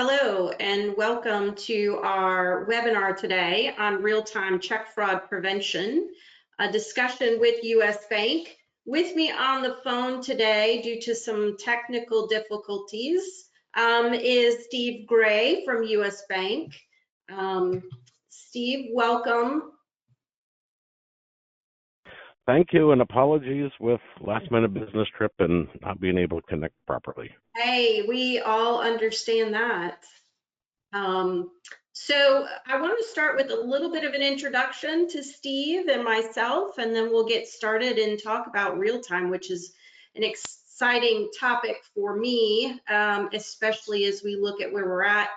Hello and welcome to our webinar today on real-time check fraud prevention, a discussion with US Bank. With me on the phone today due to some technical difficulties is Steve Gray from US Bank. Steve, welcome. Thank you, and apologies with last-minute business trip and not being able to connect properly. Hey, we all understand that. So I want to start with a little bit of an introduction to Steve and myself, and then we'll get started and talk about real-time, which is an exciting topic for me, especially as we look at where we're at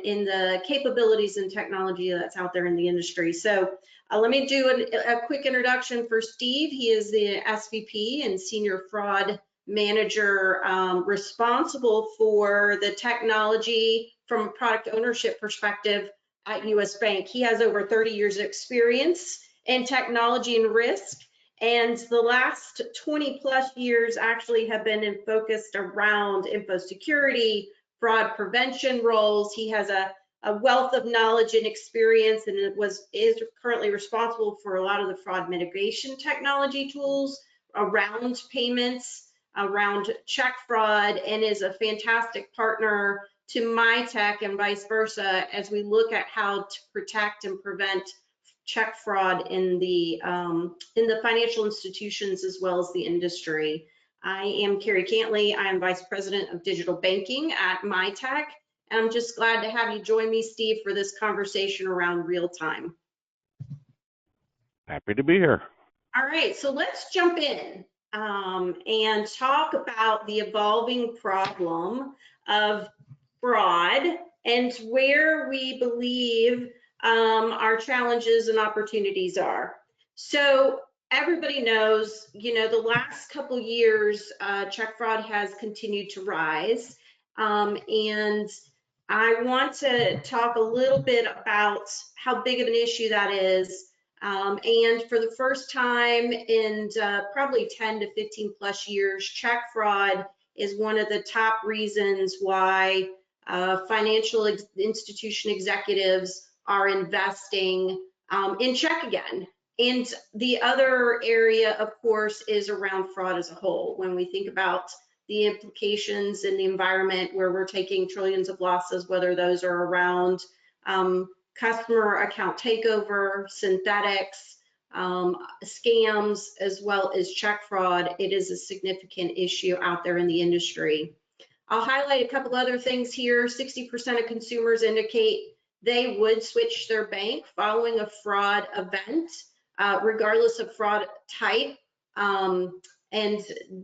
in the capabilities and technology that's out there in the industry. So let me do a quick introduction for Steve. He is the SVP and Senior Fraud Manager responsible for the technology from a product ownership perspective at US Bank. He has over 30 years of experience in technology and risk, and the last 20 plus years actually have been focused around info security, fraud prevention roles. He has a wealth of knowledge and experience, and is currently responsible for a lot of the fraud mitigation technology tools around payments, around check fraud, and is a fantastic partner to Mitek and vice versa as we look at how to protect and prevent check fraud in the financial institutions as well as the industry. I am Carrie Cantley. I am Vice President of Digital Banking at Mitek. I'm just glad to have you join me, Steve, for this conversation around real time. Happy to be here. All right, so let's jump in and talk about the evolving problem of fraud and where we believe our challenges and opportunities are. So everybody knows, the last couple years, check fraud has continued to rise. And I want to talk a little bit about how big of an issue that is. And for the first time in probably 10 to 15 plus years, check fraud is one of the top reasons why financial institution executives are investing in check again. And the other area, of course, is around fraud as a whole. When we think about the implications in the environment where we're taking trillions of losses, whether those are around customer account takeover, synthetics, scams, as well as check fraud, it is a significant issue out there in the industry. I'll highlight a couple other things here. 60% of consumers indicate they would switch their bank following a fraud event, regardless of fraud type, and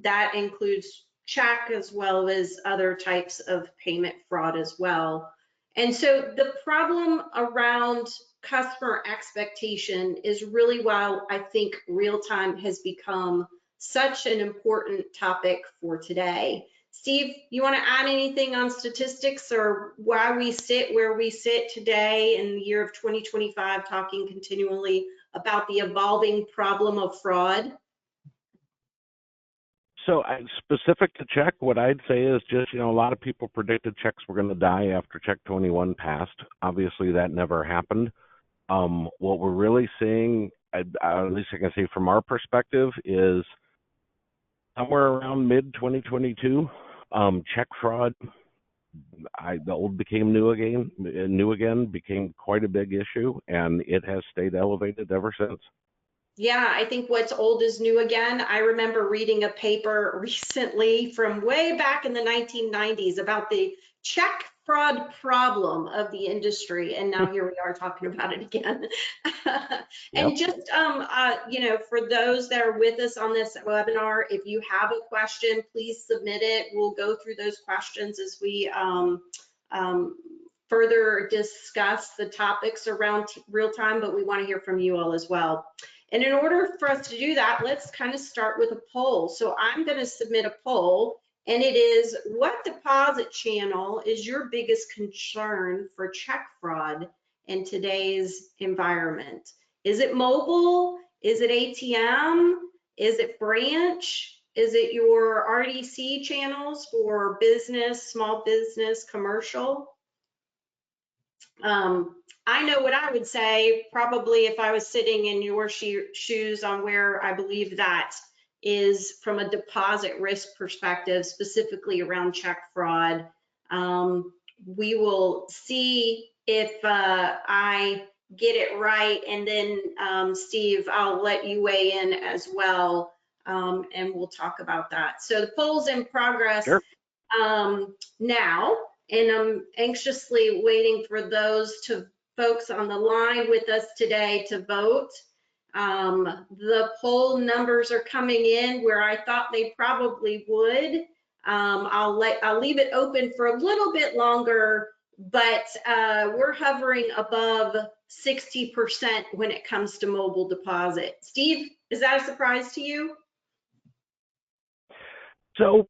that includes check as well as other types of payment fraud as well. And so the problem around customer expectation is really why I think real-time has become such an important topic for today. Steve, you want to add anything on statistics or why we sit where we sit today in the year of 2025, talking continually about the evolving problem of fraud? So specific to check, what I'd say is just, a lot of people predicted checks were going to die after Check 21 passed. Obviously, that never happened. What we're really seeing, at least I can say from our perspective, is somewhere around mid-2022, check fraud, the old became new again, became quite a big issue, and it has stayed elevated ever since. Yeah, I think what's old is new again. I remember reading a paper recently from way back in the 1990s about the check fraud problem of the industry, and now here we are talking about it again. And just, for those that are with us on this webinar, if you have a question, please submit it. We'll go through those questions as we further discuss the topics around real time, but we want to hear from you all as well. And in order for us to do that, let's kind of start with a poll. So I'm going to submit a poll, and it is, what deposit channel is your biggest concern for check fraud in today's environment? Is it mobile? Is it ATM? Is it branch? Is it your RDC channels for business, small business, commercial? I know what I would say, probably if I was sitting in your shoes on where I believe that is from a deposit risk perspective, specifically around check fraud. We will see if I get it right. And then Steve, I'll let you weigh in as well, and we'll talk about that. So the poll's in progress. Sure. Now, and I'm anxiously waiting for those folks on the line with us today to vote. The poll numbers are coming in where I thought they probably would. I'll leave it open for a little bit longer, but we're hovering above 60% when it comes to mobile deposit. Steve, is that a surprise to you? So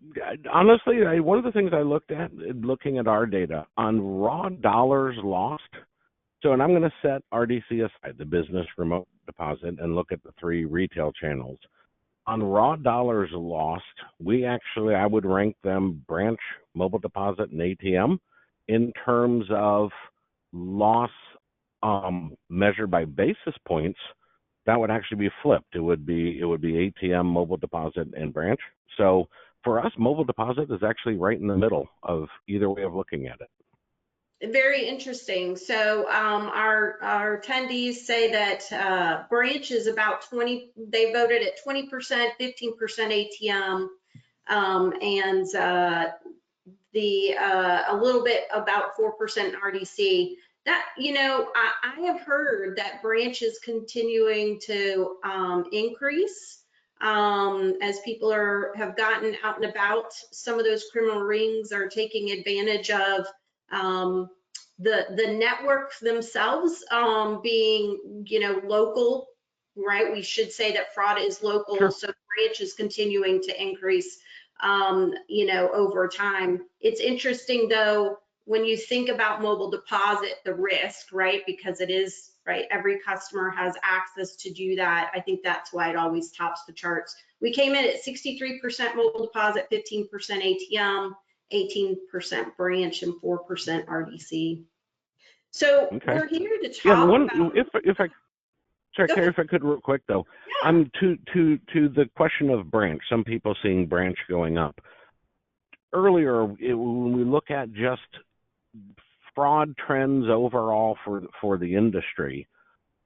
honestly, one of the things I looked at, looking at our data on raw dollars lost. So, and I'm going to set RDC aside, the business remote deposit, and look at the 3 retail channels. On raw dollars lost, I would rank them branch, mobile deposit, and ATM in terms of loss measured by basis points. That would actually be flipped. It would be ATM, mobile deposit, and branch. So for us, mobile deposit is actually right in the middle of either way of looking at it. Very interesting. So our attendees say that branch is about 20, they voted at 20%, 15% ATM, and a little bit about 4% RDC. That, you know, I have heard that branch is continuing to increase as people have gotten out and about. Some of those criminal rings are taking advantage of the network themselves being, you know, local, right? We should say that fraud is local. Sure. So branch is continuing to increase, you know, over time. It's interesting though, when you think about mobile deposit, the risk, right? Because it is, right, every customer has access to do that. I think that's why it always tops the charts. We came in at 63% mobile deposit, 15% ATM, 18% branch, and 4% RDC. So okay. We're here to talk about. Carrie, if I could real quick though, yeah. To the question of branch, some people seeing branch going up. Earlier, when we look at just fraud trends overall for the industry,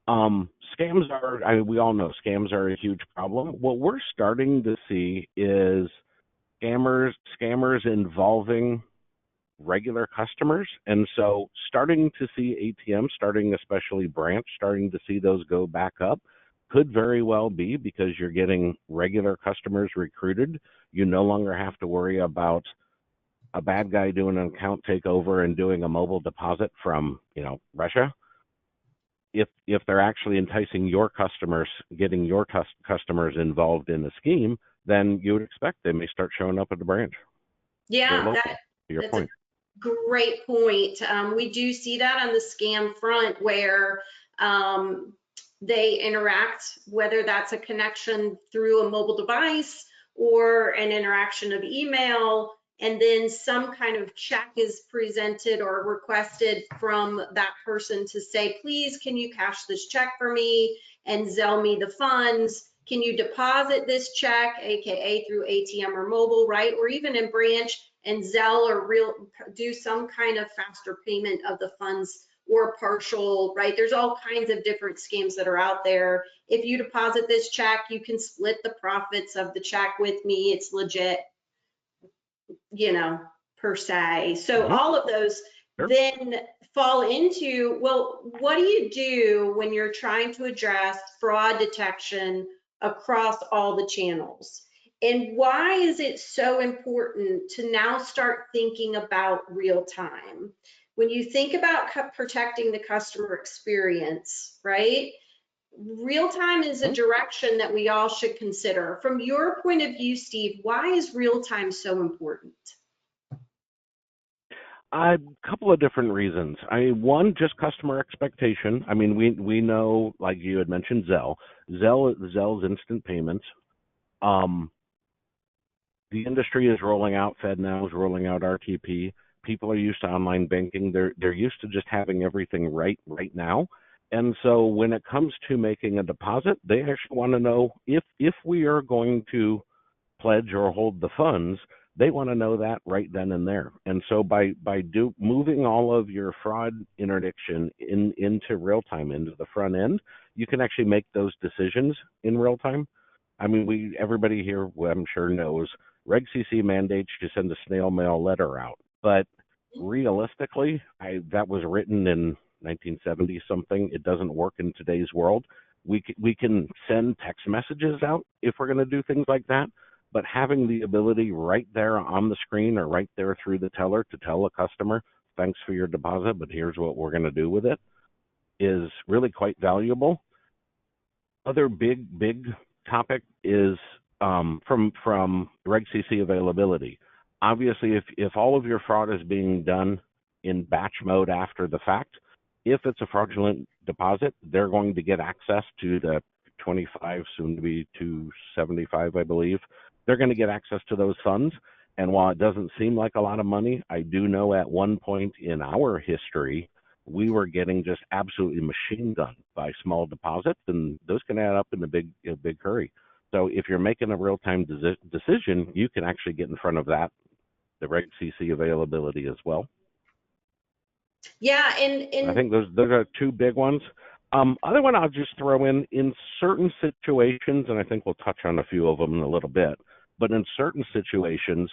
scams are, I mean, we all know scams are a huge problem. What we're starting to see is scammers involving regular customers, and so starting to see ATM, especially branch, starting to see those go back up could very well be because you're getting regular customers recruited. You no longer have to worry about a bad guy doing an account takeover and doing a mobile deposit from, you know, Russia. If they're actually enticing your customers, getting your customers involved in the scheme, then you would expect they may start showing up at the branch. Yeah, that's point. A great point. We do see that on the scam front where they interact, whether that's a connection through a mobile device or an interaction of email, and then some kind of check is presented or requested from that person to say, please, can you cash this check for me and Zelle me the funds? Can you deposit this check, AKA through ATM or mobile, right? Or even in branch and Zelle or do some kind of faster payment of the funds or partial, right? There's all kinds of different schemes that are out there. If you deposit this check, you can split the profits of the check with me. It's legit, you know, per se. So all of those then fall into, well, what do you do when you're trying to address fraud detection across all the channels? And why is it so important to now start thinking about real time? When you think about protecting the customer experience, right? Real time is a direction that we all should consider. From your point of view, Steve, why is real time so important? A couple of different reasons. One, just customer expectation. I mean, we know, like you had mentioned, Zell's instant payments. the industry is rolling out FedNow, is rolling out RTP. People are used to online banking. They're used to just having everything right now. And so when it comes to making a deposit, they actually want to know if we are going to pledge or hold the funds, they want to know that right then and there. And so by moving all of your fraud interdiction into real time, into the front end, you can actually make those decisions in real time. I mean, everybody here, I'm sure, knows Reg CC mandates you send a snail mail letter out, but realistically, that was written in 1970 something. It doesn't work in today's world. We can send text messages out if we're going to do things like that, but having the ability right there on the screen or right there through the teller to tell a customer, thanks for your deposit, but here's what we're going to do with it, is really quite valuable. Other big topic is from Reg CC availability. Obviously, if all of your fraud is being done in batch mode after the fact, if it's a fraudulent deposit, they're going to get access to the 25, soon to be 275, I believe. They're going to get access to those funds. And while it doesn't seem like a lot of money, I do know at one point in our history, we were getting just absolutely machine gunned by small deposits, and those can add up in a big hurry. So if you're making a real-time decision, you can actually get in front of that, the Reg CC availability as well. Yeah, and I think those are two big ones. Other one I'll just throw in certain situations, and I think we'll touch on a few of them in a little bit, but in certain situations,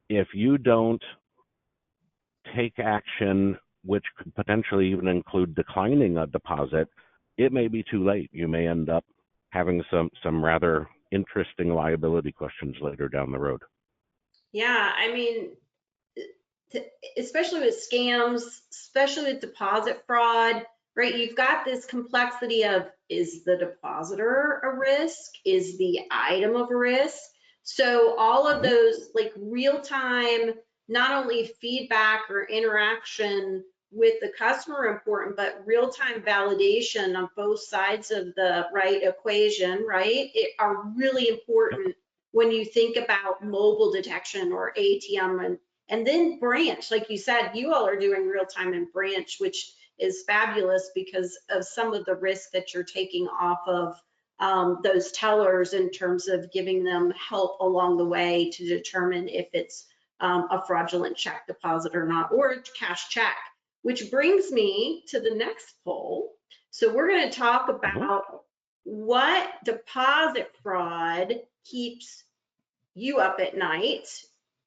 if you don't take action, which could potentially even include declining a deposit, it may be too late. You may end up having some rather interesting liability questions later down the road. yeah, I mean, especially with scams, especially with deposit fraud, right? You've got this complexity of, is the depositor a risk? Is the item of a risk? So all of those like real time, not only feedback or interaction with the customer are important, but real time validation on both sides of the right equation, right? It are really important when you think about mobile detection or ATM and then branch. Like you said, you all are doing real time in branch, which is fabulous because of some of the risk that you're taking off of those tellers in terms of giving them help along the way to determine if it's a fraudulent check deposit or not, or a cash check. Which brings me to the next poll. So we're going to talk about what deposit fraud keeps you up at night.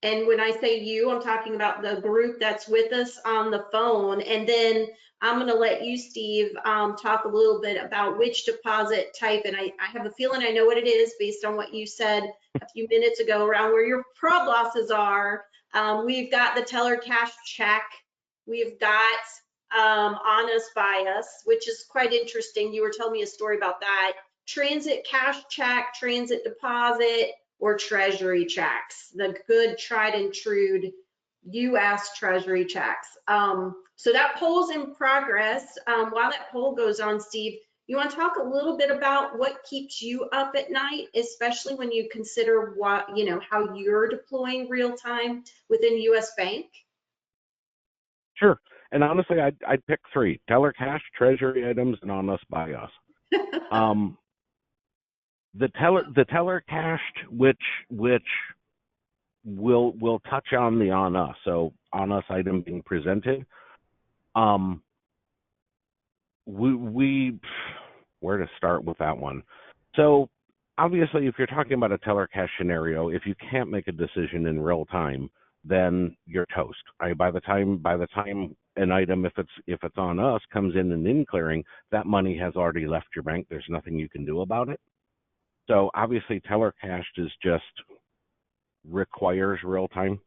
And when I say you, I'm talking about the group that's with us on the phone. And then I'm going to let you, Steve, talk a little bit about which deposit type. And I have a feeling I know what it is based on what you said a few minutes ago around where your fraud losses are. We've got the teller cash check. We've got on us, by us, which is quite interesting. You were telling me a story about that. Transit cash check, transit deposit, or treasury checks, the good tried and true U.S. treasury checks. So that poll's in progress. While that poll goes on, Steve, you want to talk a little bit about what keeps you up at night, especially when you consider what, how you're deploying real time within U.S. Bank? Sure. And honestly, I'd pick three: teller cash, treasury items, and on us, by us. The teller cached, which will touch on the on us. So on us item being presented. We where to start with that one? So obviously, if you're talking about a teller cash scenario, if you can't make a decision in real time, then you're toast. By the time an item, if it's on us, comes in clearing, that money has already left your bank. There's nothing you can do about it. So obviously, teller cashed is just requires real time,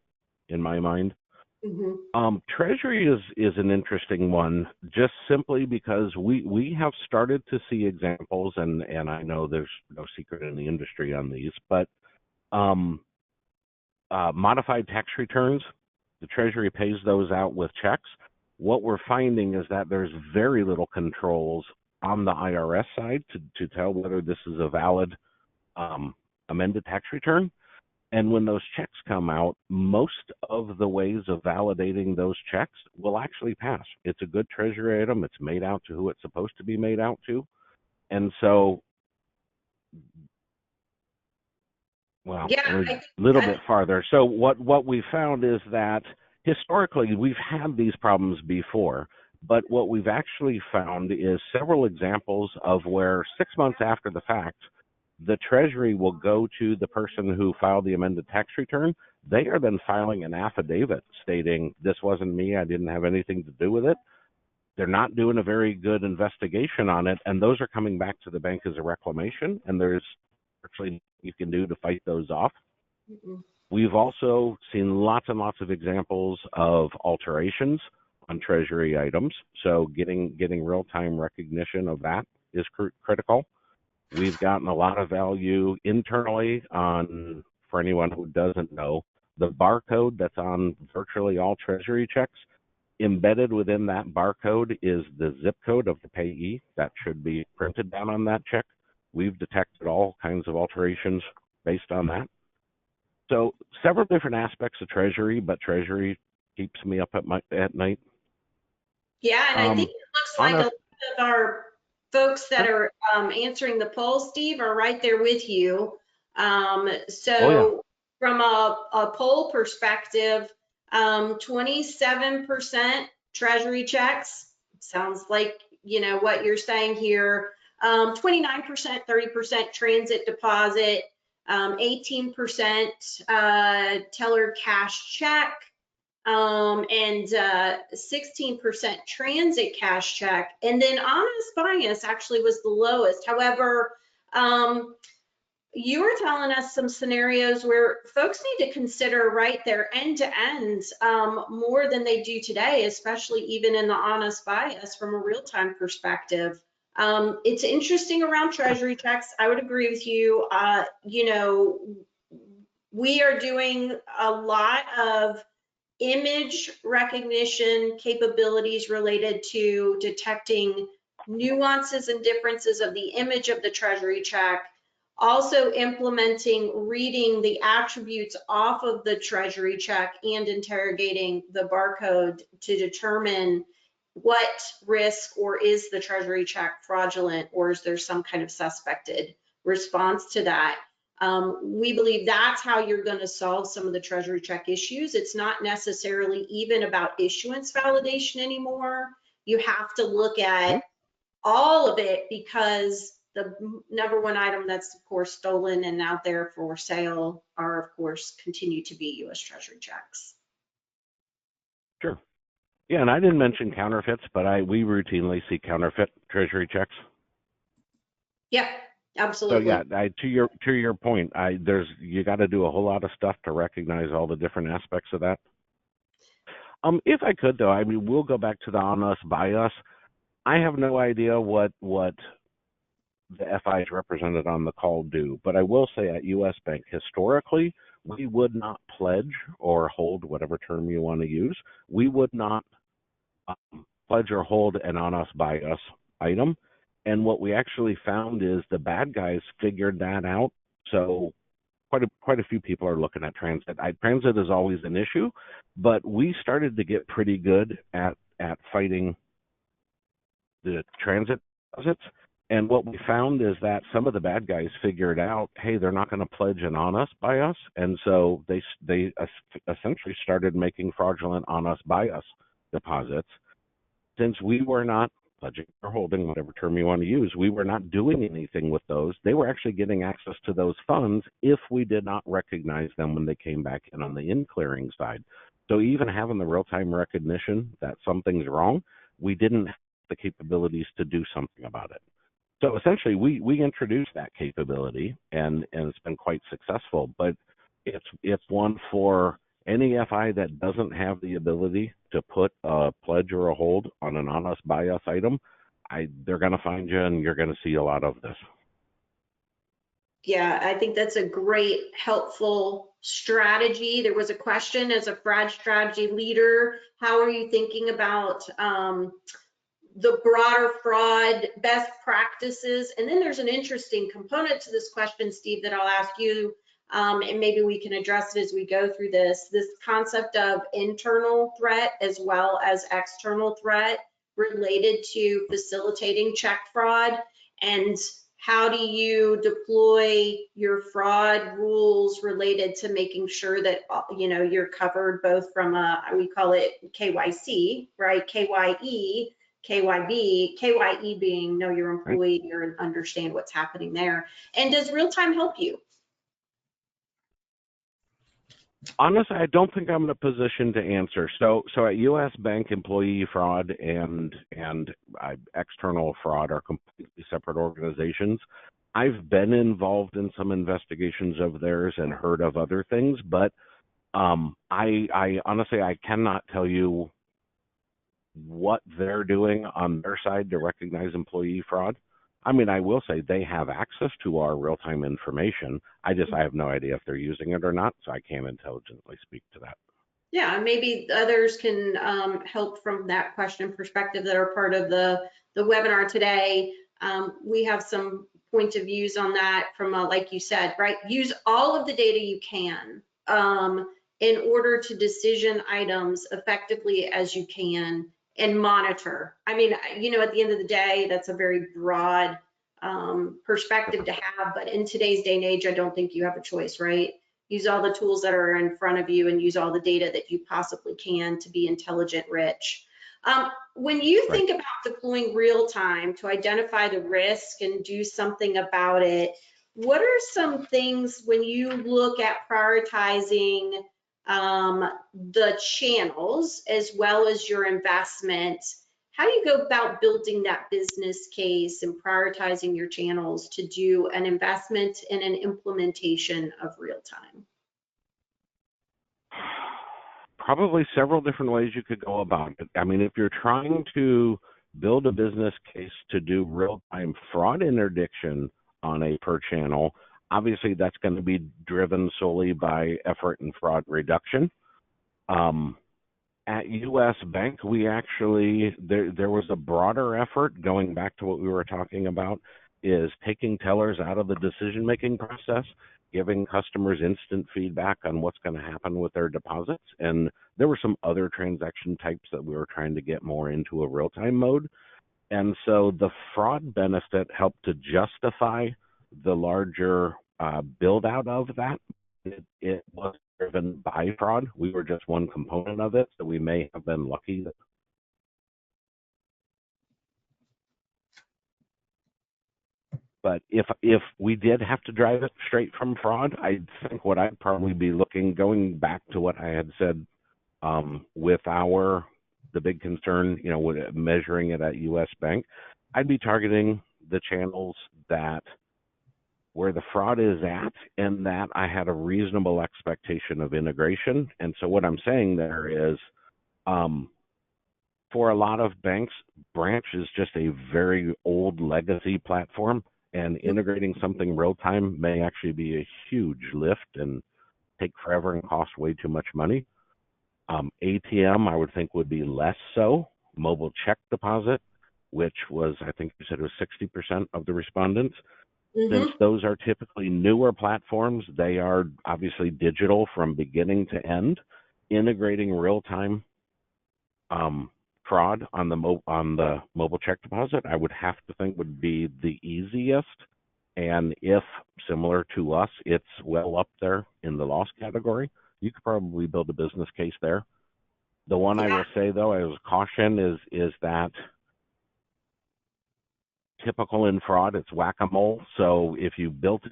in my mind. Treasury is an interesting one, just simply because we have started to see examples, and I know there's no secret in the industry on these, but modified tax returns, the Treasury pays those out with checks. What we're finding is that there's very little controls on the IRS side to tell whether this is a valid amended tax return. And when those checks come out, most of the ways of validating those checks will actually pass. It's a good treasury item. It's made out to who it's supposed to be made out to. And so, well, Yeah, a I think little bit farther. So what we found is that historically we've had these problems before, but what we've actually found is several examples of where 6 months after the fact, the Treasury will go to the person who filed the amended tax return. They are then filing an affidavit stating this wasn't me, I didn't have anything to do with it. They're not doing a very good investigation on it, and those are coming back to the bank as a reclamation, and there's actually nothing you can do to fight those off. Mm-mm. We've also seen lots and lots of examples of alterations on Treasury items, so getting real-time recognition of that is critical. We've gotten a lot of value internally on, for anyone who doesn't know, the barcode that's on virtually all Treasury checks. Embedded within that barcode is the zip code of the payee that should be printed down on that check. We've detected all kinds of alterations based on that. So several different aspects of Treasury, but Treasury keeps me up at night. Yeah, and I think it looks On like a our lot of our folks that are answering the poll, Steve, are right there with you. Oh yeah. So from a poll perspective, 27% treasury checks. Sounds like, you know, what you're saying here. 29%, 30% transit deposit, 18% teller cash check, and 16% transit cash check. And then honest bias actually was the lowest. However, you were telling us some scenarios where folks need to consider, right, their end to end more than they do today, especially even in the honest bias from a real-time perspective. It's interesting around treasury checks. I would agree with you. You know, we are doing a lot of image recognition capabilities related to detecting nuances and differences of the image of the treasury check, also implementing reading the attributes off of the treasury check and interrogating the barcode to determine what risk, or is the treasury check fraudulent, or is there some kind of suspected response to that. We believe that's how you're going to solve some of the treasury check issues. It's not necessarily even about issuance validation anymore. You have to look at all of it, because the number one item that's of course stolen and out there for sale are of course continue to be U.S. Treasury checks. Sure. Yeah, and I didn't mention counterfeits, but we routinely see counterfeit Treasury checks. Yeah, absolutely. So yeah, to your point, you got to do a whole lot of stuff to recognize all the different aspects of that. If I could though, I mean, we'll go back to the on us, by us. I have no idea what the FIs represented on the call do, but I will say at U.S. Bank, historically, we would not pledge or hold, whatever term you want to use, we would not pledge or hold an on us, by us item. And what we actually found is the bad guys figured that out. So quite a few people are looking at transit. Transit is always an issue, but we started to get pretty good at fighting the transit deposits. And what we found is that some of the bad guys figured out, hey, they're not going to pledge an on us, by us, and so they essentially started making fraudulent on us, by us deposits. Since we were not pledging or holding, whatever term you want to use, we were not doing anything with those. They were actually getting access to those funds if we did not recognize them when they came back in on the in-clearing side. So even having the real-time recognition that something's wrong, we didn't have the capabilities to do something about it. So essentially, we introduced that capability, and it's been quite successful. But it's one for any FI that doesn't have the ability to put a pledge or a hold on an on us, by us item. They're going to find you, and you're going to see a lot of this. Yeah, I think that's a great, helpful strategy. There was a question, as a fraud strategy leader, how are you thinking about the broader fraud best practices? And then there's an interesting component to this question, Steve, that I'll ask you. and maybe we can address it as we go through this concept of internal threat as well as external threat related to facilitating check fraud, and how do you deploy your fraud rules related to making sure that you're covered both from we call it KYC, right? KYE, KYB, KYE being know your employee or understand what's happening there. And does real time help you? Honestly, I don't think I'm in a position to answer. So at U.S. Bank, employee fraud and external fraud are completely separate organizations. I've been involved in some investigations of theirs and heard of other things, but I honestly, I cannot tell you what they're doing on their side to recognize employee fraud. I mean, I will say they have access to our real-time information. I have no idea if they're using it or not, so I can't intelligently speak to that. Yeah, maybe others can help from that question perspective that are part of the webinar today. We have some point of views on that from, like you said, right? Use all of the data you can in order to decision items effectively as you can, and monitor. I mean, at the end of the day, that's a very broad perspective to have, but in today's day and age, I don't think you have a choice, right? Use all the tools that are in front of you and use all the data that you possibly can to be intelligent rich. When you think about deploying real time to identify the risk and do something about it, what are some things when you look at prioritizing the channels as well as your investment? How do you go about building that business case and prioritizing your channels to do an investment and an implementation of real time? Probably several different ways you could go about it. I mean, if you're trying to build a business case to do real-time fraud interdiction on a per channel, obviously that's going to be driven solely by effort in fraud reduction. At U.S. Bank, we actually, there was a broader effort, going back to what we were talking about, is taking tellers out of the decision-making process, giving customers instant feedback on what's going to happen with their deposits. And there were some other transaction types that we were trying to get more into a real-time mode. And so the fraud benefit helped to justify the larger build out of that. It was driven by fraud. We were just one component of it, so we may have been lucky. But if we did have to drive it straight from fraud, I think what I'd probably be going back to what I had said with the big concern, with measuring it at U.S. Bank, I'd be targeting the channels where the fraud is at, and that I had a reasonable expectation of integration. And so what I'm saying there is, for a lot of banks, branch is just a very old legacy platform, and integrating something real time may actually be a huge lift and take forever and cost way too much money. ATM, I would think, would be less so. Mobile check deposit, which was, I think you said it was 60% of the respondents. Since those are typically newer platforms, they are obviously digital from beginning to end. Integrating real-time fraud on the mobile check deposit, I would have to think would be the easiest. And if similar to us, it's well up there in the loss category, you could probably build a business case there. The one I will say, though, as caution is that typical in fraud, it's whack-a-mole. So if you built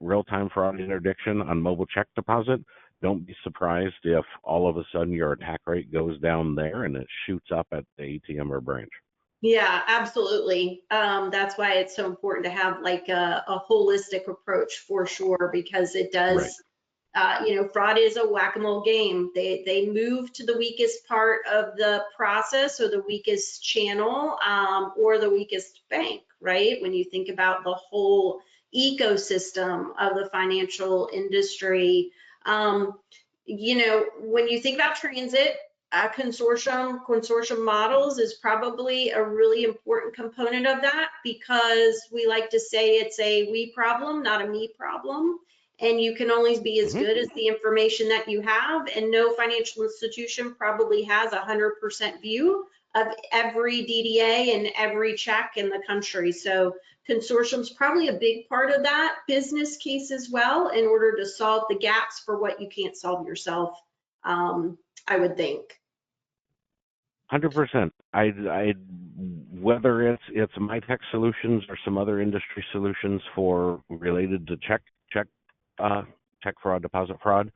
real-time fraud interdiction on mobile check deposit, don't be surprised if all of a sudden your attack rate goes down there and it shoots up at the ATM or branch. Yeah, absolutely. That's why it's so important to have like a holistic approach for sure, because it does, fraud is a whack-a-mole game. They move to the weakest part of the process or the weakest channel or the weakest bank, right? When you think about the whole ecosystem of the financial industry, when you think about transit, consortium models is probably a really important component of that, because we like to say it's a we problem, not a me problem. and you can only be as Hmm. good as the information that you have, and no financial institution probably has 100% view of every DDA and every check in the country. So consortium's probably a big part of that business case as well, in order to solve the gaps for what you can't solve yourself, I would think. 100%. Whether it's Mitek solutions or some other industry solutions for related to check fraud, deposit fraud.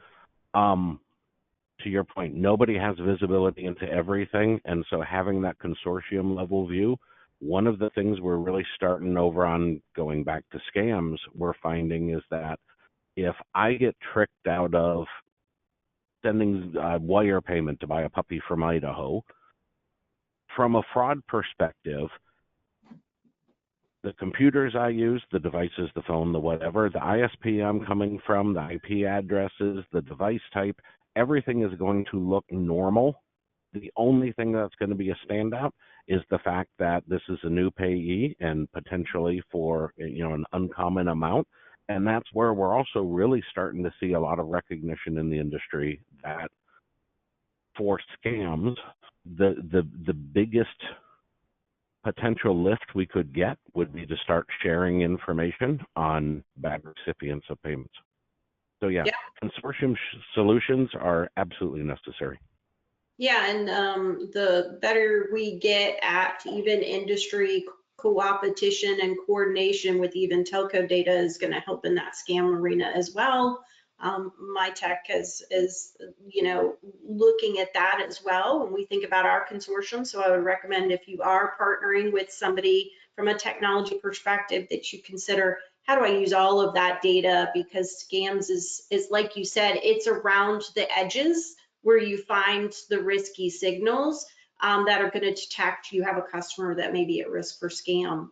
To your point, nobody has visibility into everything, and so having that consortium level view, one of the things we're really starting over on, going back to scams, we're finding is that if I get tricked out of sending a wire payment to buy a puppy from Idaho, from a fraud perspective, the computers I use, the devices, the phone, the whatever, the ISP I'm coming from, the IP addresses, the device type, everything is going to look normal. The only thing that's going to be a standout is the fact that this is a new payee and potentially for an uncommon amount. And that's where we're also really starting to see a lot of recognition in the industry that for scams, the biggest potential lift we could get would be to start sharing information on bad recipients of payments. So yeah, Yeah. consortium solutions are absolutely necessary. Yeah, and the better we get at even industry co-opetition and coordination with even telco data is going to help in that scam arena as well. Mitek is looking at that as well when we think about our consortium. So I would recommend, if you are partnering with somebody from a technology perspective, that you consider, how do I use all of that data? Because scams is like you said, it's around the edges where you find the risky signals that are going to detect you have a customer that may be at risk for scam.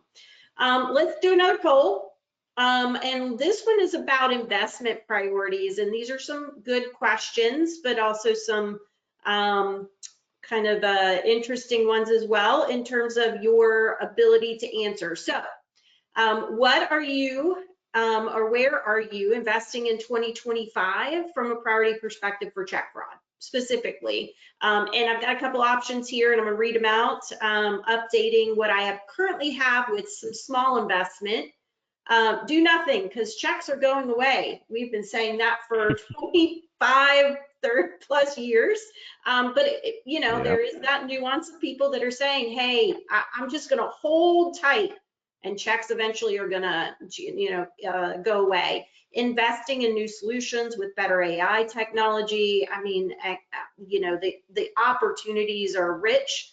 Let's do another poll. And this one is about investment priorities. And these are some good questions, but also some kind of interesting ones as well in terms of your ability to answer. So what are you or where are you investing in 2025 from a priority perspective for check fraud specifically? And I've got a couple options here, and I'm going to read them out. Updating what I have currently have with some small investment. Do nothing, because checks are going away. We've been saying that for 25, 30 plus years. But there is that nuance of people that are saying, hey, I'm just going to hold tight, and checks eventually are going to go away. Investing in new solutions with better AI technology. I mean, the opportunities are rich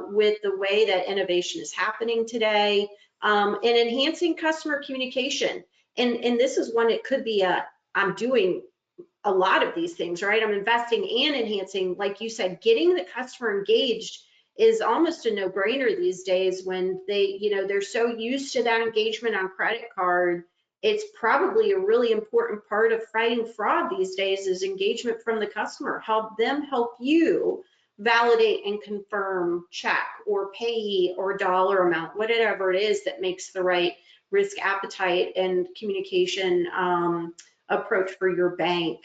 with the way that innovation is happening today. And enhancing customer communication. And this is one, it could be I'm doing a lot of these things, right? I'm investing and enhancing, like you said, getting the customer engaged is almost a no-brainer these days when they're so used to that engagement on credit card. It's probably a really important part of fighting fraud these days is engagement from the customer. Help them help you validate and confirm check or payee or dollar amount, whatever it is that makes the right risk appetite and communication approach for your bank.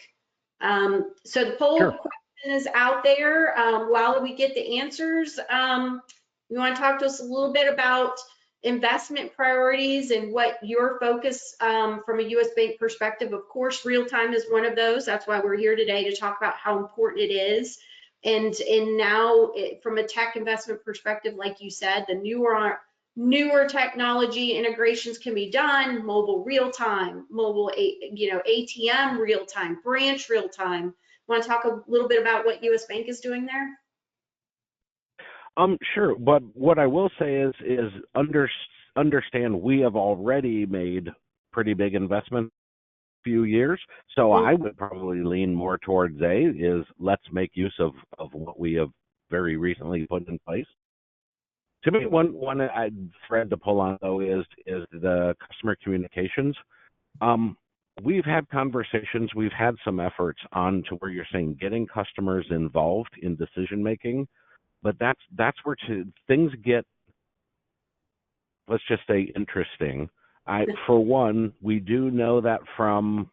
So the poll question is out there. While we get the answers, you want to talk to us a little bit about investment priorities and what your focus from a U.S. bank perspective. Of course, real time is one of those. That's why we're here today, to talk about how important it is. And now from a tech investment perspective, like you said, the newer technology integrations can be done, mobile real time, mobile ATM real time, branch real time. Want to talk a little bit about what U.S. Bank is doing there? Sure. But what I will say is understand we have already made pretty big investments few years. So I would probably lean more towards is let's make use of what we have very recently put in place. To me, one thread to pull on though is the customer communications. We've had conversations, we've had some efforts on to where you're saying getting customers involved in decision making, but that's where things get, let's just say, interesting. For one, we do know that from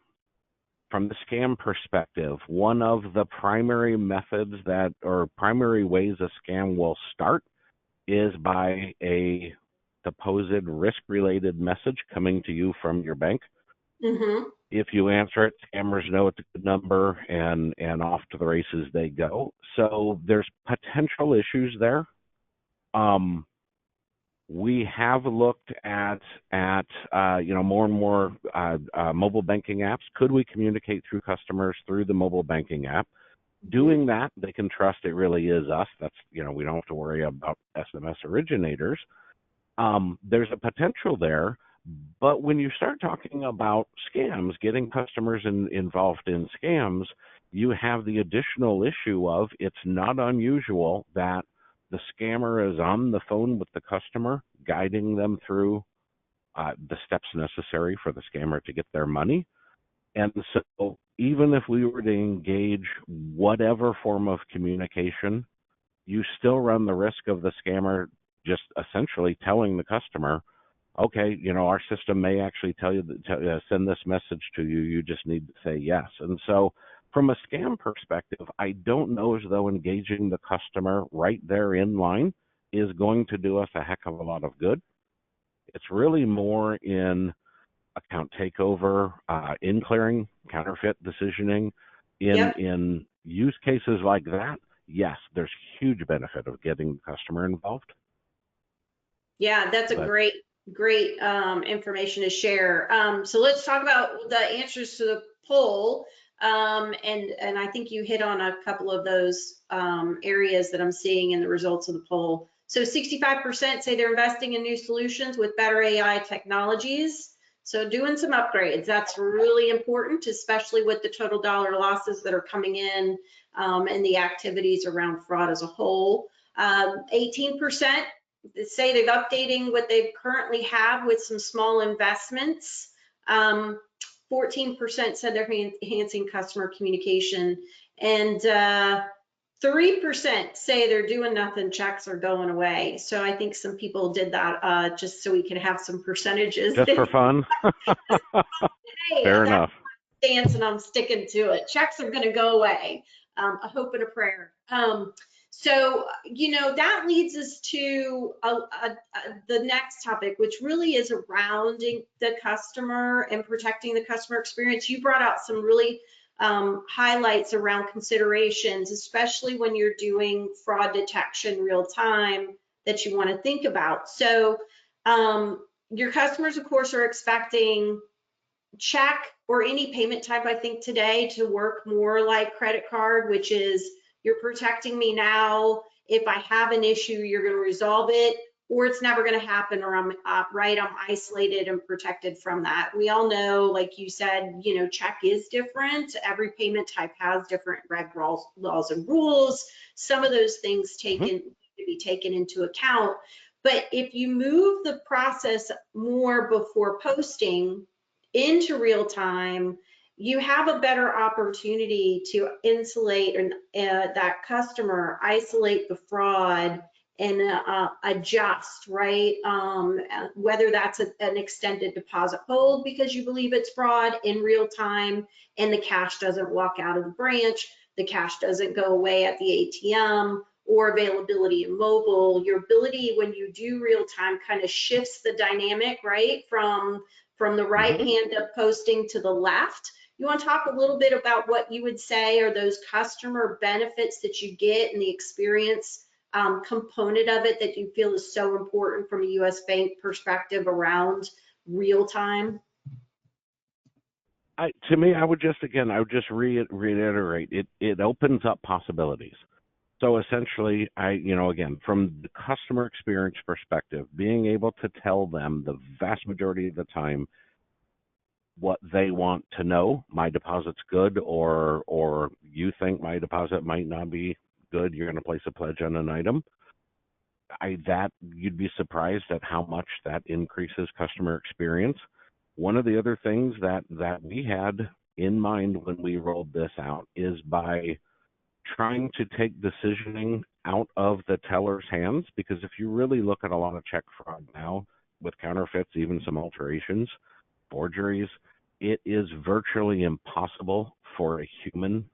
from the scam perspective, one of the primary methods that, or primary ways a scam will start is by a supposed risk-related message coming to you from your bank. Mm-hmm. If you answer it, scammers know it's a good number, and off to the races they go. So there's potential issues there. We have looked at more and more mobile banking apps. Could we communicate through customers through the mobile banking app? Doing that, they can trust it really is us. That's, we don't have to worry about SMS originators. There's a potential there, but when you start talking about scams, getting customers involved in scams, you have the additional issue of it's not unusual that the scammer is on the phone with the customer, guiding them through the steps necessary for the scammer to get their money. And so even if we were to engage whatever form of communication, you still run the risk of the scammer just essentially telling the customer, okay, our system may actually tell you send this message to you. You just need to say yes. And so from a scam perspective, I don't know as though engaging the customer right there in line is going to do us a heck of a lot of good. It's really more in account takeover, in clearing, counterfeit decisioning, in use cases like that. Yes, there's huge benefit of getting the customer involved. Yeah, that's a great information to share. So let's talk about the answers to the poll. And I think you hit on a couple of those areas that I'm seeing in the results of the poll. So 65% say they're investing in new solutions with better AI technologies. So doing some upgrades, that's really important, especially with the total dollar losses that are coming in and the activities around fraud as a whole. 18% say they're updating what they currently have with some small investments. 14% said they're enhancing customer communication, and 3% say they're doing nothing, checks are going away. So I think some people did that just so we can have some percentages. Just for fun? Hey, fair enough. Stance, and I'm sticking to it. Checks are going to go away. A hope and a prayer. So, that leads us to the next topic, which really is around the customer and protecting the customer experience. You brought out some really highlights around considerations, especially when you're doing fraud detection real time, that you want to think about. So your customers, of course, are expecting check or any payment type, I think, today to work more like credit card, which is you're protecting me now. If I have an issue, you're going to resolve it, or it's never going to happen, or I'm isolated and protected from that. We all know, like you said, check is different. Every payment type has different laws and rules. Some of those things need to be taken into account. But if you move the process more before posting into real time, you have a better opportunity to insulate that customer, isolate the fraud, and adjust, right? Whether that's an extended deposit hold because you believe it's fraud in real time, and the cash doesn't walk out of the branch, the cash doesn't go away at the ATM, or availability in mobile. Your ability when you do real time kind of shifts the dynamic, right? From the right hand of posting to the left. You want to talk a little bit about what you would say are those customer benefits that you get and the experience component of it that you feel is so important from a U.S. bank perspective around real time? To me, I would just reiterate, it opens up possibilities. So essentially, again, from the customer experience perspective, being able to tell them the vast majority of the time what they want to know, my deposit's good, or you think my deposit might not be good, you're going to place a pledge on an item. You'd be surprised at how much that increases customer experience. One of the other things that we had in mind when we rolled this out is by trying to take decisioning out of the teller's hands, because if you really look at a lot of check fraud now with counterfeits, even some alterations, forgeries, it is virtually impossible for a human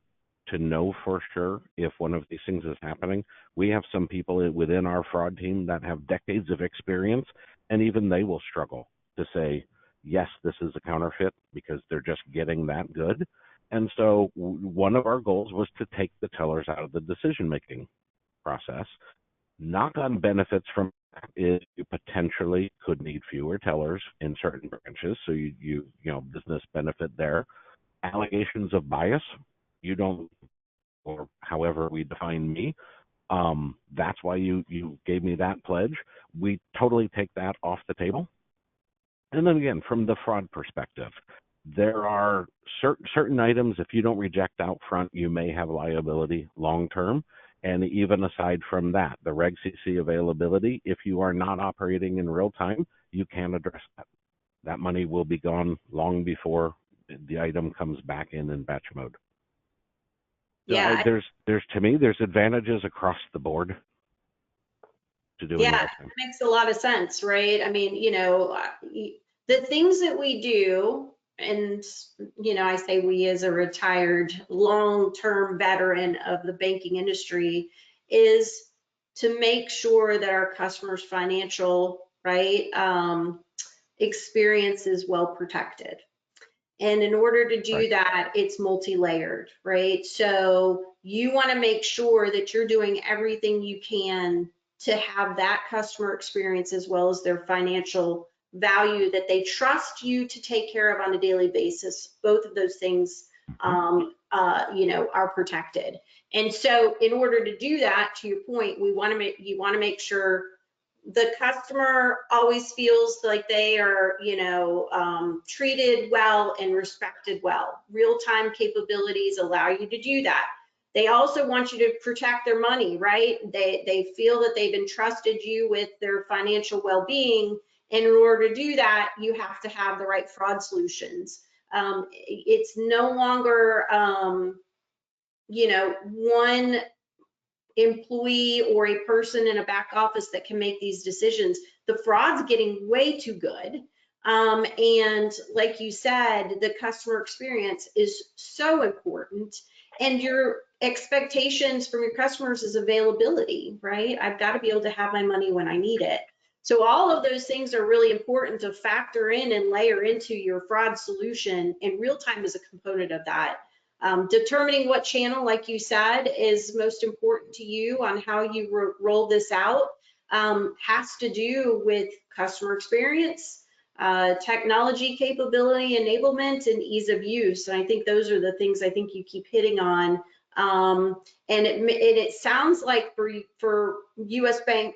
to know for sure if one of these things is happening. We have some people within our fraud team that have decades of experience, and even they will struggle to say, yes, this is a counterfeit, because they're just getting that good. And so one of our goals was to take the tellers out of the decision-making process. Knock-on benefits from that is you potentially could need fewer tellers in certain branches, so you know, business benefit there. Allegations of bias, you don't, or however we define me, that's why you gave me that pledge. We totally take that off the table. And then again, from the fraud perspective, there are certain items, if you don't reject out front, you may have liability long term. And even aside from that, the Reg CC availability, if you are not operating in real time, you can address that. That money will be gone long before the item comes back in batch mode. So Yeah. there's to me, there's advantages across the board to doing Yeah, real that time. makes a lot of sense, right? I mean, the things that we do, and, I say we as a retired long-term veteran of the banking industry, is to make sure that our customers' financial, right, experience is well protected. And in order to do Right. that, it's multi-layered, right? So you want to make sure that you're doing everything you can to have that customer experience as well as their financial value that they trust you to take care of on a daily basis. Both of those things, are protected. And so in order to do that, to your point, you want to make sure the customer always feels like they are, treated well and respected well. Real-time capabilities allow you to do that. They also want you to protect their money, right? They feel that they've entrusted you with their financial well-being. And in order to do that, you have to have the right fraud solutions. It's no longer, one employee or a person in a back office that can make these decisions. The fraud's getting way too good. And like you said, the customer experience is so important. And your expectations from your customers is availability, right? I've got to be able to have my money when I need it. So all of those things are really important to factor in and layer into your fraud solution, and real time is a component of that. Determining what channel, like you said, is most important to you on how you roll this out has to do with customer experience, technology capability, enablement, and ease of use. And I think those are the things I think you keep hitting on. And it sounds like for US Bank,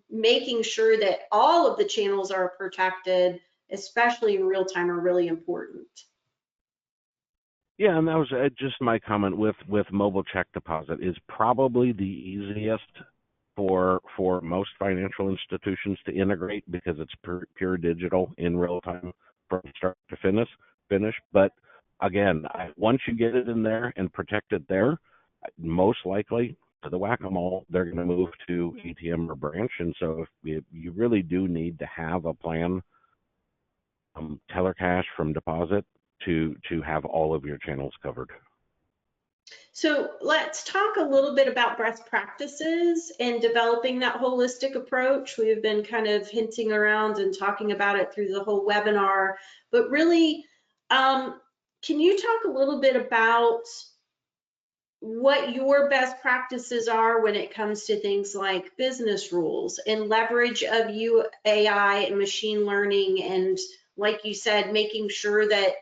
making sure that all of the channels are protected, especially in real time, are really important. Yeah, and that was just my comment with mobile check deposit is probably the easiest for most financial institutions to integrate, because it's pure digital in real time from start to finish. But again, once you get it in there and protect it there, most likely to the whack-a-mole, they're going to move to ATM or branch. And so if you really do need to have a plan, teller cash from deposit to have all of your channels covered. So let's talk a little bit about best practices and developing that holistic approach. We've been kind of hinting around and talking about it through the whole webinar, but really, can you talk a little bit about what your best practices are when it comes to things like business rules and leverage of AI and machine learning, and like you said, making sure that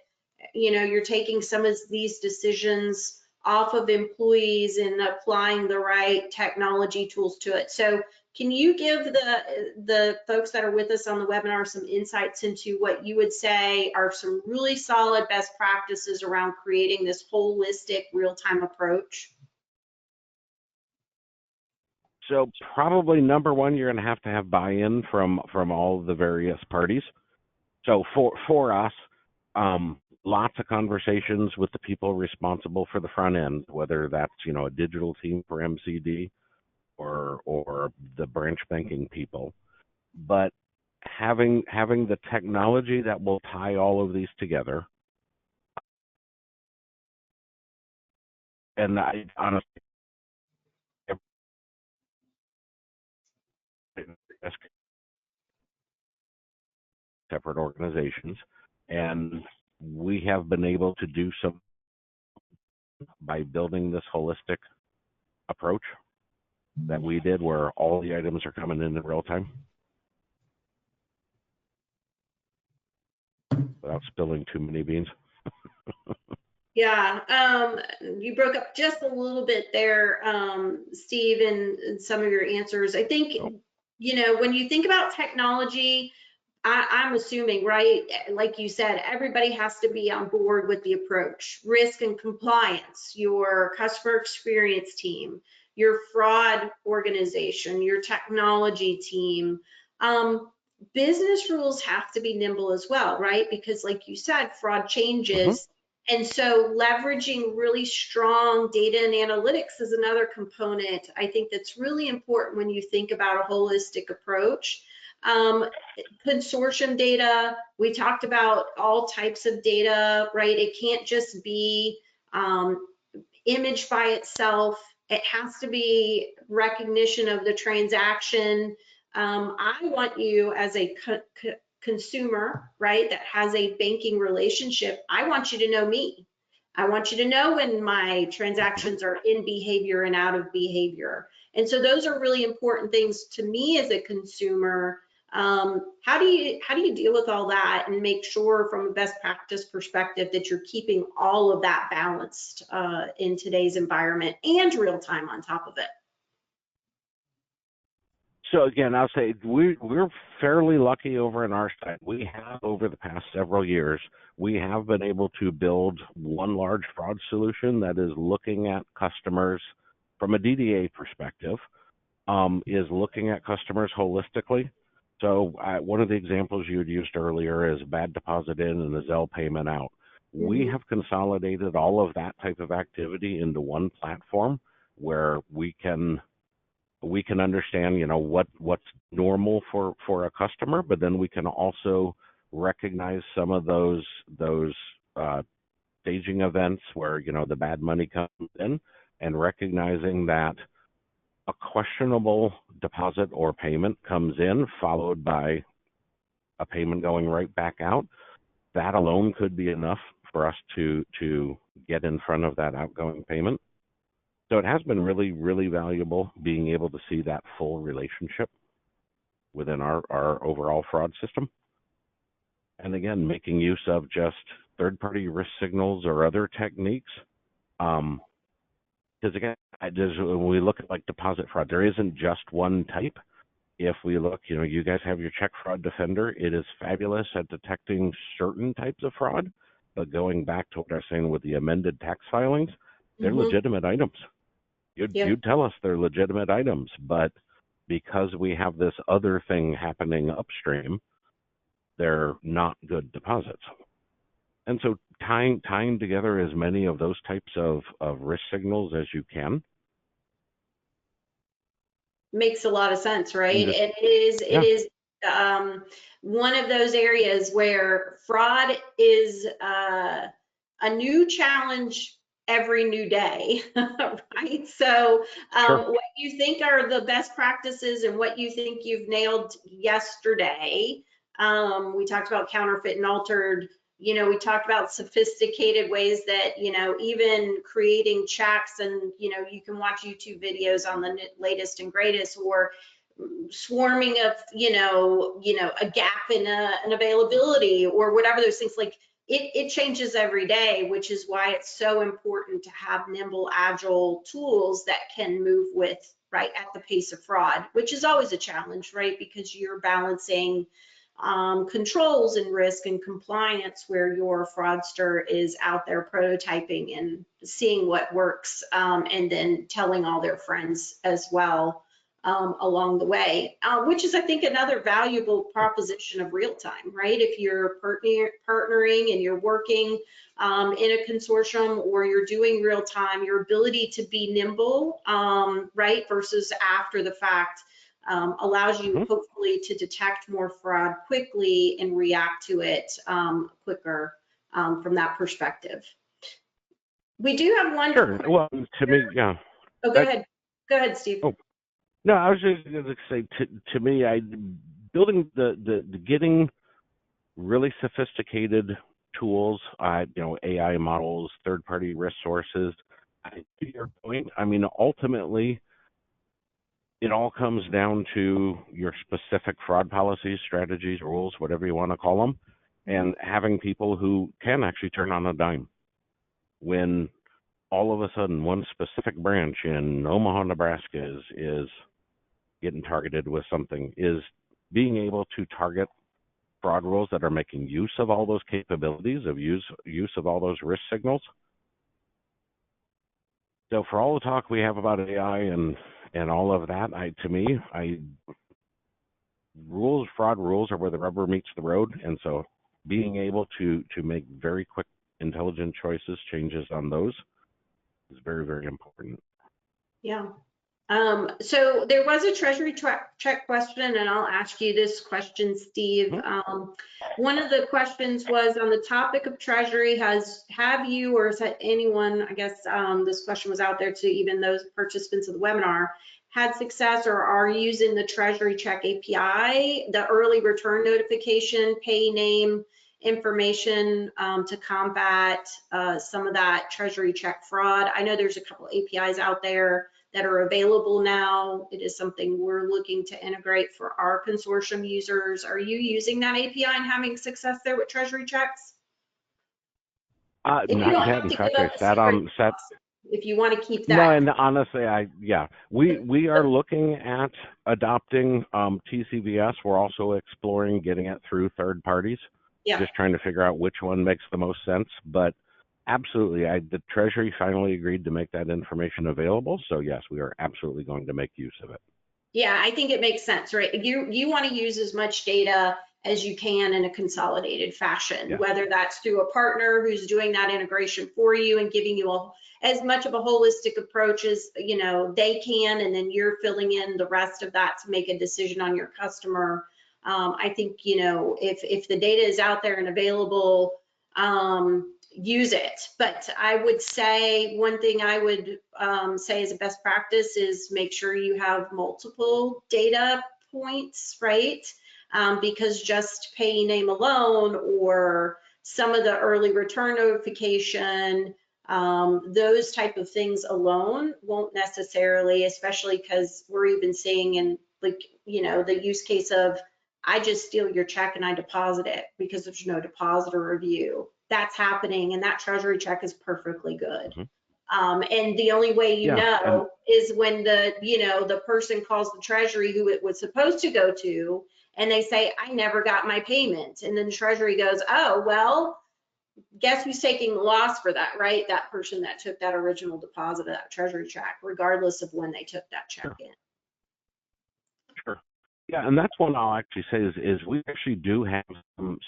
you're taking some of these decisions off of employees and applying the right technology tools to it. So can you give the folks that are with us on the webinar some insights into what you would say are some really solid best practices around creating this holistic real-time approach? So probably number one, you're going to have buy-in from all the various parties. So for us, lots of conversations with the people responsible for the front end, whether that's a digital team for MCD or the branch banking people. But having the technology that will tie all of these together, and I honestly separate organizations, and we have been able to do some by building this holistic approach that we did where all the items are coming in real time without spilling too many beans. Yeah, you broke up just a little bit there, Steve, in some of your answers. I think, So, when you think about technology, I'm assuming, right, like you said, everybody has to be on board with the approach. Risk and compliance, your customer experience team, your fraud organization, your technology team. Business rules have to be nimble as well, right? Because like you said, fraud mhm. changes. And so leveraging really strong data and analytics is another component I think that's really important when you think about a holistic approach. Um, Consortium data, we talked about all types of data, right? It can't just be image by itself. It has to be recognition of the transaction. I want you as a consumer, right, that has a banking relationship, I want you to know me. I want you to know when my transactions are in behavior and out of behavior. And so those are really important things to me as a consumer. How do you deal with all that and make sure from a best practice perspective that you're keeping all of that balanced in today's environment and real time on top of it? So again, I'll say we're fairly lucky over on our side. We have over the past several years, we have been able to build one large fraud solution that is looking at customers from a DDA perspective, is looking at customers holistically. So one of the examples you had used earlier is bad deposit in and a Zelle payment out. We Mhm. have consolidated all of that type of activity into one platform where we can understand, what's normal for a customer, but then we can also recognize some of those staging events where the bad money comes in, and recognizing that a questionable deposit or payment comes in followed by a payment going right back out. That alone could be enough for us to get in front of that outgoing payment. So it has been really, really valuable being able to see that full relationship within our overall fraud system. And again, making use of just third-party risk signals or other techniques. Because again, when we look at like deposit fraud, there isn't just one type. If we look, you guys have your check fraud defender. It is fabulous at detecting certain types of fraud. But going back to what I was saying with the amended tax filings, they're Mhm. legitimate items. You'd, Yep. you'd tell us they're legitimate items, but because we have this other thing happening upstream, they're not good deposits. And so tying together as many of those types of risk signals as you can, Makes a lot of sense, right? and just And it yeah, is one of those areas where fraud is a new challenge every new day, right? So sure. what you think are the best practices and what you think you've nailed yesterday. We talked about counterfeit and altered. We talked about sophisticated ways that, even creating checks, and, you can watch YouTube videos on the latest and greatest, or swarming of, a gap in an availability or whatever those things, like it changes every day, which is why it's so important to have nimble, agile tools that can move with, right, at the pace of fraud, which is always a challenge, right? Because you're balancing controls and risk and compliance where your fraudster is out there prototyping and seeing what works, and then telling all their friends as well along the way, which is, I think, another valuable proposition of real time, right? If you're partnering and you're working in a consortium, or you're doing real time, your ability to be nimble, right, versus after the fact, allows you Mhm. hopefully to detect more fraud quickly and react to it quicker from that perspective. We do have one. Sure. Well, to me, yeah. Oh, go ahead. Go ahead, Steve. Oh, no, I was just going to say, to me, building the getting really sophisticated tools, AI models, third-party risk sources. To your point, I mean, ultimately, it all comes down to your specific fraud policies, strategies, rules, whatever you want to call them, and having people who can actually turn on a dime when all of a sudden one specific branch in Omaha, Nebraska is getting targeted with something, is being able to target fraud rules that are making use of all those capabilities, of use of all those risk signals. So for all the talk we have about AI and all of that, fraud rules are where the rubber meets the road, and so being able to make very quick, intelligent choices, changes on those is very, very important. Yeah. So there was a treasury check question, and I'll ask you this question, Steve. One of the questions was on the topic of treasury. Have you, or has anyone, I guess this question was out there to even those participants of the webinar, had success or are using the treasury check API, the early return notification, pay name information to combat some of that treasury check fraud? I know there's a couple APIs out there that are available now. It is something we're looking to integrate for our consortium users. Are you using that API and having success there with treasury checks? Not yet. In fact, I sat on set. If you want to keep that. No, and honestly, we are looking at adopting TCVS. We're also exploring getting it through third parties. Yeah. Just trying to figure out which one makes the most sense. But absolutely, the Treasury finally agreed to make that information available. So yes, we are absolutely going to make use of it. Yeah, I think it makes sense, right? You want to use as much data as you can in a consolidated fashion, whether that's through a partner who's doing that integration for you and giving you as much of a holistic approach as they can, and then you're filling in the rest of that to make a decision on your customer. I think if the data is out there and available, use it. But I would say one thing I would say as a best practice is make sure you have multiple data points, right? Because just pay name alone or some of the early return notification, those type of things alone won't necessarily, especially because we're even seeing in the use case of I just steal your check and I deposit it because there's no depositor review. That's happening, and that treasury check is perfectly good. And the only way you know is when the person calls the treasury who it was supposed to go to, and they say, I never got my payment. And then the treasury goes, oh, well, guess who's taking the loss for that, right? That person that took that original deposit of that treasury check, regardless of when they took that check in. Sure. Yeah, and that's one I'll actually say is we actually do have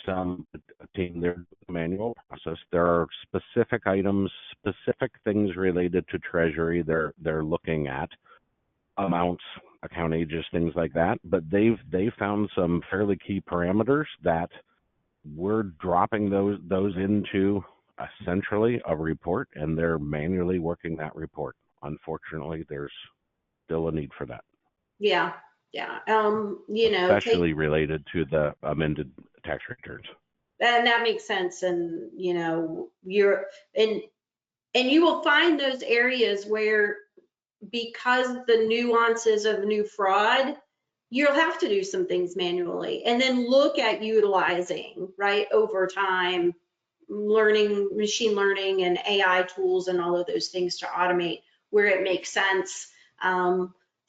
some team there, manual process. There are specific items, specific things related to treasury they're looking at, amounts, account ages, things like that. But they've found some fairly key parameters that we're dropping those into essentially a report, and they're manually working that report. Unfortunately, there's still a need for that. Yeah. Yeah, especially related to the amended tax returns. And that makes sense. And you will find those areas where, because the nuances of new fraud, you'll have to do some things manually, and then look at utilizing over time, machine learning and AI tools and all of those things to automate where it makes sense.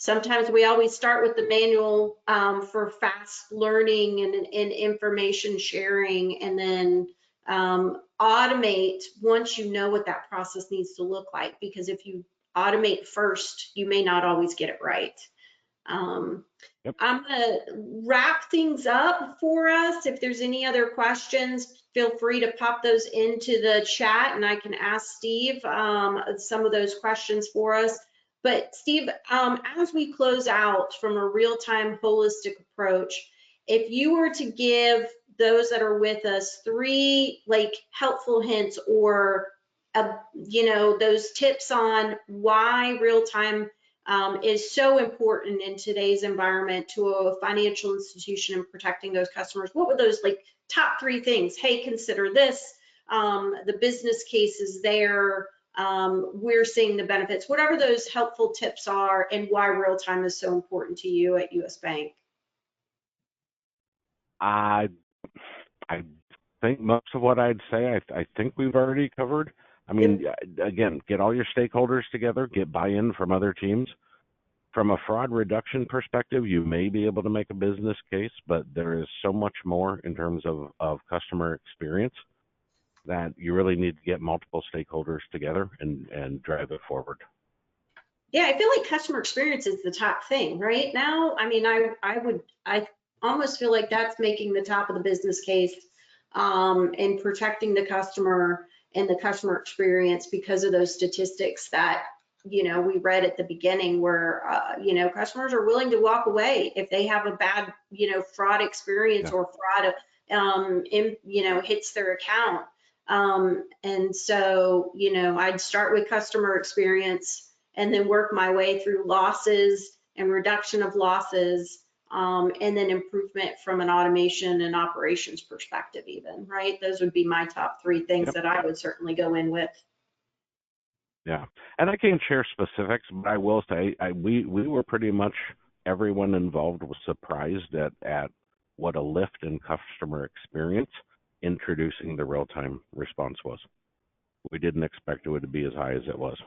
Sometimes we always start with the manual for fast learning and information sharing, and then automate once you know what that process needs to look like, because if you automate first, you may not always get it right. I'm gonna wrap things up for us. If there's any other questions, feel free to pop those into the chat and I can ask Steve some of those questions for us. But Steve, as we close out from a real-time holistic approach, if you were to give those that are with us 3 helpful hints or those tips on why real time is so important in today's environment to a financial institution and protecting those customers, what were those like top 3 things? Hey, consider this. The business case is there. We're seeing the benefits, whatever those helpful tips are, and why real time is so important to you at US Bank. I think most of what I'd say, I think we've already covered. I mean, again, get all your stakeholders together, get buy-in from other teams. From a fraud reduction perspective, you may be able to make a business case, but there is so much more in terms of customer experience that you really need to get multiple stakeholders together and drive it forward. Yeah, I feel like customer experience is the top thing right now. I mean, I almost feel like that's making the top of the business case, and protecting the customer and the customer experience because of those statistics that, we read at the beginning where, customers are willing to walk away if they have a bad, fraud experience, or fraud, hits their account. And so, I'd start with customer experience and then work my way through losses and reduction of losses, and then improvement from an automation and operations perspective even, right? Those would be my top 3 things that I would certainly go in with. Yeah, and I can't share specifics, but I will say we were pretty much, everyone involved was surprised at what a lift in customer experience introducing the real-time response was. We didn't expect it would be as high as it was.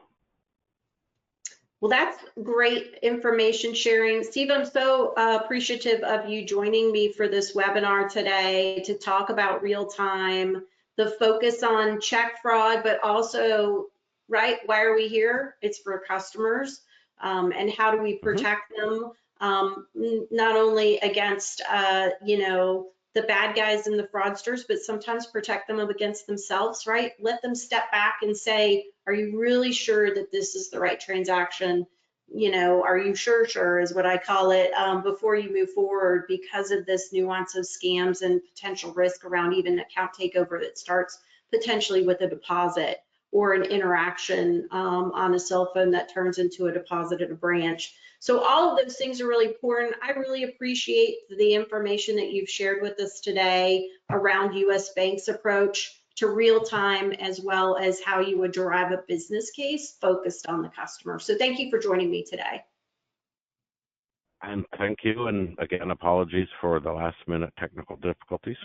Well, that's great information sharing. Steve, I'm so appreciative of you joining me for this webinar today to talk about real time, the focus on check fraud, but also, right, why are we here? It's for customers, and how do we protect them, not only against, the bad guys and the fraudsters, but sometimes protect them against themselves, right? Let them step back and say, are you really sure that this is the right transaction? Are you sure is what I call it, before you move forward, because of this nuance of scams and potential risk around even account takeover that starts potentially with a deposit or an interaction on a cell phone that turns into a deposit at a branch. So all of those things are really important. I really appreciate the information that you've shared with us today around US Bank's approach to real time, as well as how you would derive a business case focused on the customer. So thank you for joining me today. And thank you. And again, apologies for the last minute technical difficulties.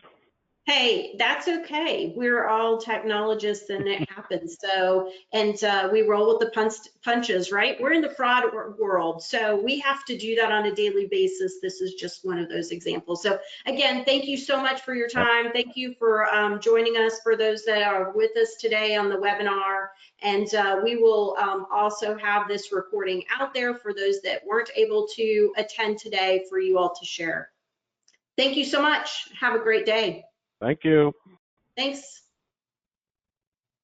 Hey, that's okay. We're all technologists and it happens. So, and we roll with the punches, right? We're in the fraud world. So we have to do that on a daily basis. This is just one of those examples. So again, thank you so much for your time. Thank you for joining us, for those that are with us today on the webinar. And we will also have this recording out there for those that weren't able to attend today for you all to share. Thank you so much. Have a great day. Thank you. Thanks.